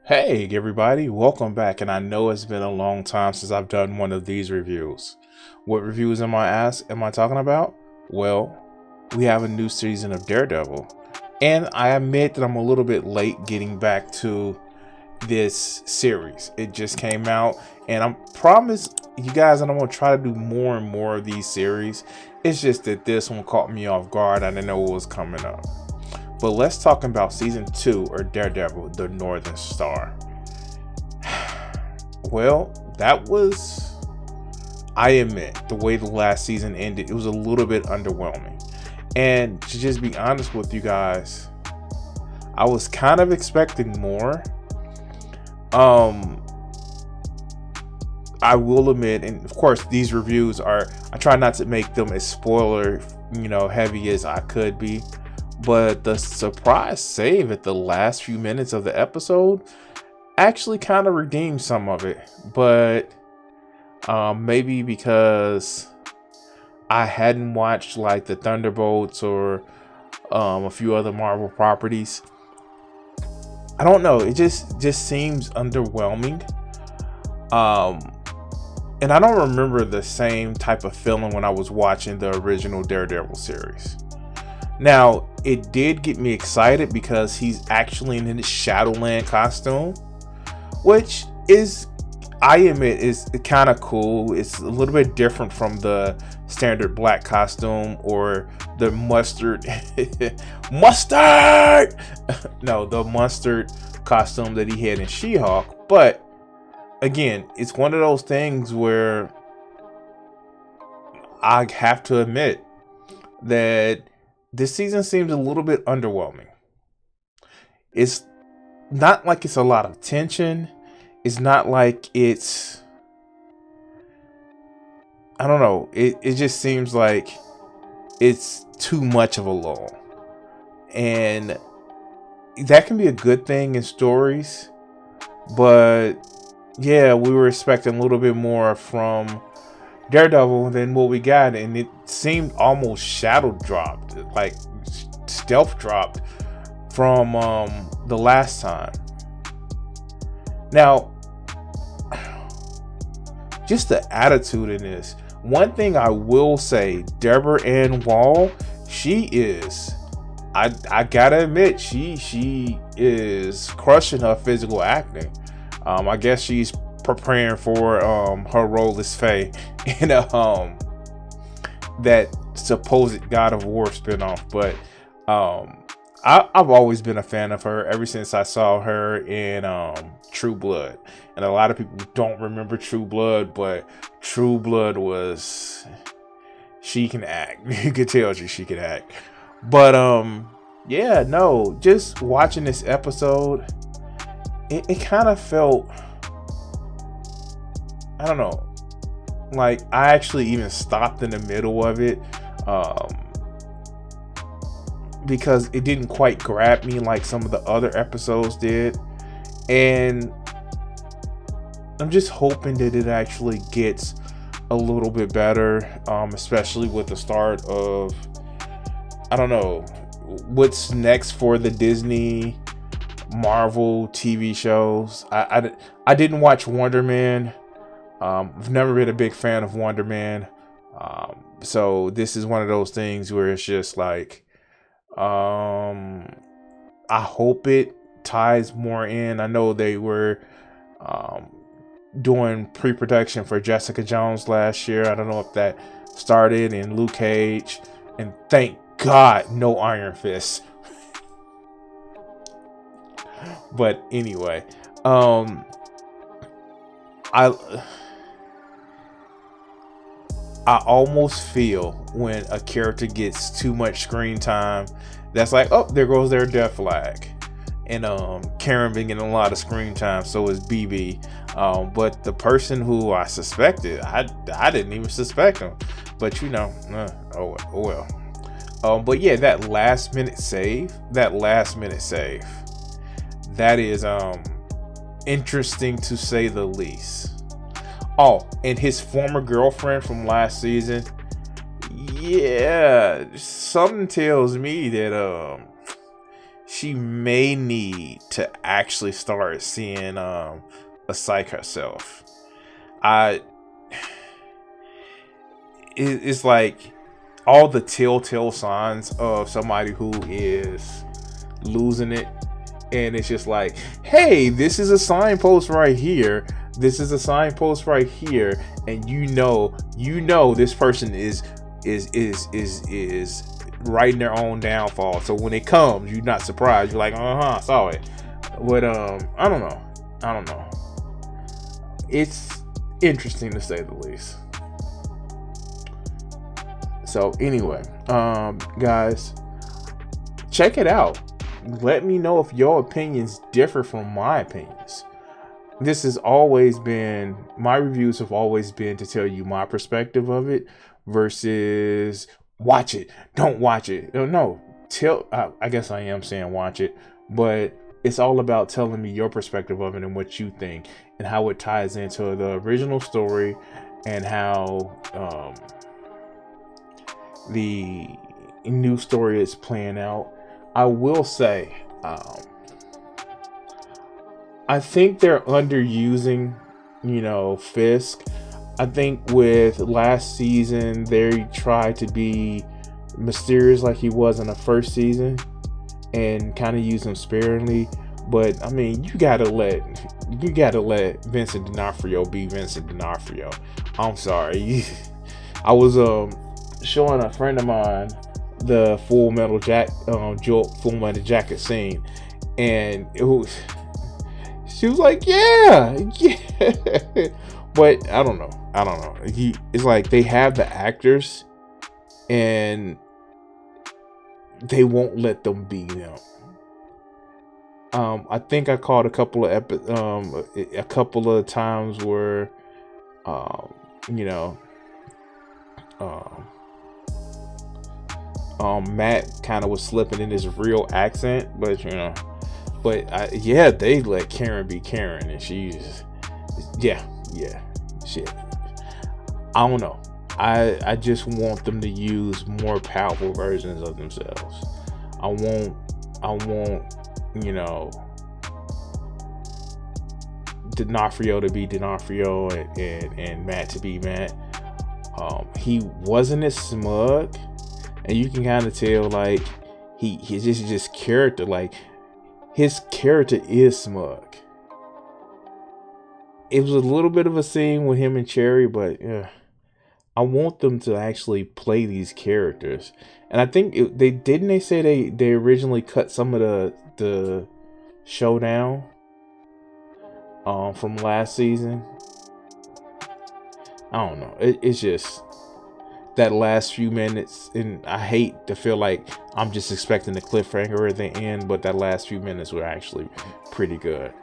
Hey everybody, welcome back. And I know it's been a long time since I've done one of these reviews. What reviews am I talking about? Well, we have a new season of Daredevil. And I admit that I'm a little bit late getting back to this series. It just came out and I promise you guys that I'm gonna try to do more and more of these series. It's just that this one caught me off guard. I didn't know what was coming up. But let's talk about season 2 or Daredevil, the Northern Star. Well, that was, I admit, the way the last season ended, it was a little bit underwhelming. And to just be honest with you guys, I was kind of expecting more. I will admit, and of course these reviews are, I try not to make them as spoiler, heavy as I could be. But the surprise save at the last few minutes of the episode actually kind of redeemed some of it. But maybe because I hadn't watched like the Thunderbolts or a few other Marvel properties. I don't know. It just seems underwhelming. And I don't remember the same type of feeling when I was watching the original Daredevil series. Now, it did get me excited because he's actually in his Shadowland costume, which is, I admit, is kind of cool. It's a little bit different from the standard black costume or the mustard, the mustard costume that he had in She-Hulk. But again, it's one of those things where I have to admit that this season seems a little bit underwhelming. It's not like it's a lot of tension. It's not like it's, I don't know. It just seems like it's too much of a lull. And that can be a good thing in stories. But yeah, we were expecting a little bit more from Daredevil than what we got, and it seemed almost shadow dropped, like stealth dropped from the last time. Now, just the attitude in this. One thing I will say, Deborah Ann Wall, she is, I gotta admit, she is crushing her physical acting. I guess she's preparing for her role as Faye in that supposed God of War spinoff. But I've always been a fan of her ever since I saw her in True Blood. And a lot of people don't remember True Blood, but True Blood was, she can act. You could tell she can act. But yeah, no, just watching this episode, it kind of felt, I don't know, like I actually even stopped in the middle of it because it didn't quite grab me like some of the other episodes did. And I'm just hoping that it actually gets a little bit better, especially with the start of, I don't know, what's next for the Disney Marvel TV shows. I didn't watch Wonder Man. I've never been a big fan of Wonder Man. So this is one of those things where it's just like, I hope it ties more in. I know they were doing pre-production for Jessica Jones last year. I don't know if that started, in Luke Cage, and thank God no Iron Fist. But anyway, I almost feel when a character gets too much screen time, that's like, oh, there goes their death flag. And Karen been getting a lot of screen time, so is BB. But the person who I suspected, I didn't even suspect him. But oh well. But yeah, that last minute save, that is interesting to say the least. Oh, and his former girlfriend from last season, yeah, something tells me that she may need to actually start seeing a psych herself. It's like all the telltale signs of somebody who is losing it, and it's just like, hey, this is a signpost right here, this is a signpost right here, and you know this person is writing their own downfall. So when it comes, you're not surprised. You're like, I saw it. But I don't know. It's interesting to say the least. So anyway, guys, check it out. Let me know if your opinions differ from my opinions. This has always been, my reviews have always been to tell you my perspective of it versus watch it, don't watch it. No, I guess I am saying watch it, but it's all about telling me your perspective of it and what you think and how it ties into the original story and how the new story is playing out. I will say, I think they're underusing, Fisk. I think with last season, they tried to be mysterious like he was in the first season and kind of use him sparingly. But I mean, you gotta let Vincent D'Onofrio be Vincent D'Onofrio. I'm sorry. I was showing a friend of mine the Full Metal Jacket scene, and she was like, yeah. But I don't know. It's like they have the actors, and they won't let them be them. I think I caught a couple of times where, Matt kind of was slipping in his real accent, but they let Karen be Karen, and she's shit. I don't know. I just want them to use more powerful versions of themselves. I want D'Onofrio to be D'Onofrio and Matt to be Matt. He wasn't as smug, and you can kind of tell like he's just character, like his character is smug. It was a little bit of a scene with him and Cherry, but I want them to actually play these characters. And I think they say they originally cut some of the showdown from last season. I don't know. It's just that last few minutes, and I hate to feel like I'm just expecting the cliffhanger at the end, but that last few minutes were actually pretty good.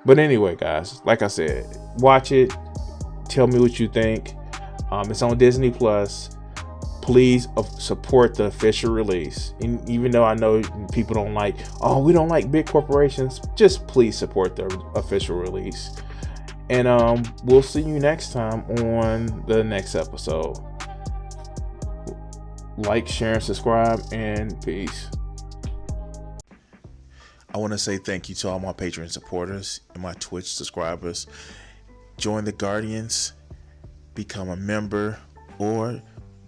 But anyway, guys, like I said, watch it. Tell me what you think. It's on Disney Plus. Please support the official release. And even though I know people don't like, we don't like big corporations, just please support the official release. And we'll see you next time on the next episode. Like, share, and subscribe, and peace. I want to say thank you to all my Patreon supporters and my Twitch subscribers. Join the Guardians, become a member, or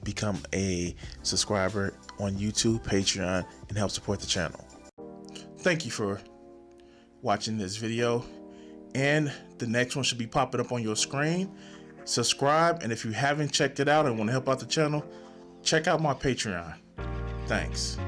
become a subscriber on YouTube, Patreon, and help support the channel. Thank you for watching this video, and the next one should be popping up on your screen. Subscribe, and if you haven't checked it out and want to help out the channel, check out my Patreon. Thanks.